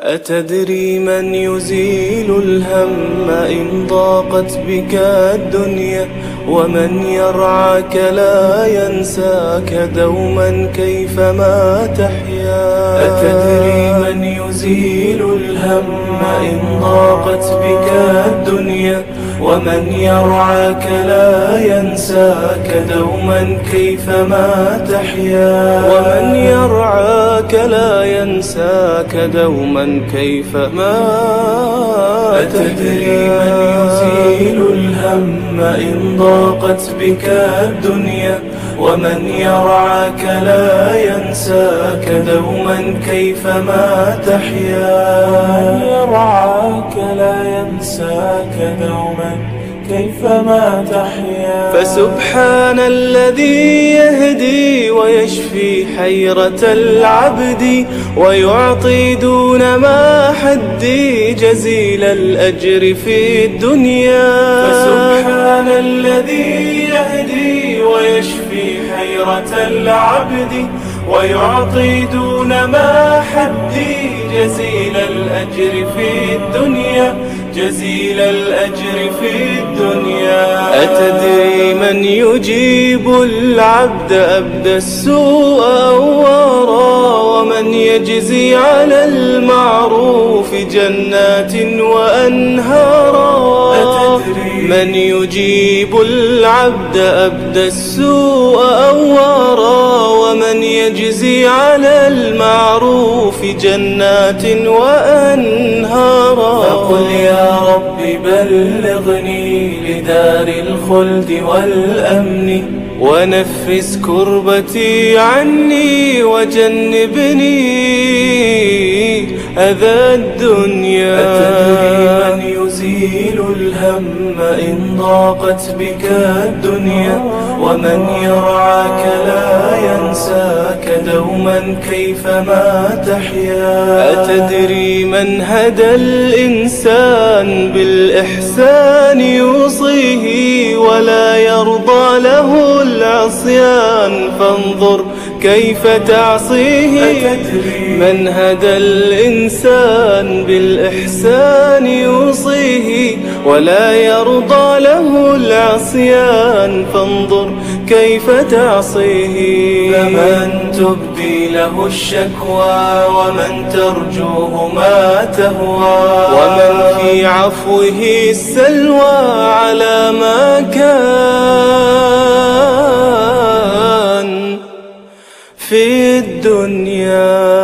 أتدري من يزيل الهم إن ضاقت بك الدنيا، ومن يرعاك لا ينساك دوما كيفما تحيا. أتدري من يزيل الهم إن ضاقت بك الدنيا، ومن يرعاك لا ينساك دوما كيفما تحيا. ومن يرعاك لا ينساك دوما كيفما تحيا. أتدري من يزيل الهم إن ضاقت بك الدنيا، ومن يرعاك لا ينساك دوما كيفما تحيا. ومن يرعاك لا ينساك دوما كيفما تحيا. فسبحان الذي يهدي ويشفي حيرة العبد، ويعطي دون ما حدي جزيل الأجر في الدنيا. فسبحان الذي يهدي ويشفي حيرة العبد، ويعطي دون ما حدي جزيل الأجر في الدنيا، جزيل الأجر في الدنيا. أتدري من يجيب العبد أبدى السوء أوارا، ومن يجزي على المعروف جنات وأنهارا. من يجيب العبد أبدى السوء أوارا، ومن يجزي على المعروف جنات وأنهارا. فقل يا رب بلغني لدار الخلد والأمن، ونفس كربتي عني وجنبني أذى الدنيا. أتدري من يزيل الهم إن ضاقت بك الدنيا، ومن يرعاك لا ينساك دوما كيفما تحيا. أتدري من هدى الإنسان بالإحسان يوصيه، ولا يرضى له العصيان فانظر كيف تعصيه. من هدى الإنسان بالإحسان يوصيه، ولا يرضى له العصيان فانظر كيف تعصيه. فمن تبدي له الشكوى، ومن ترجوه ما تهوى، ومن في عفوه السلوى على ما كان في الدنيا.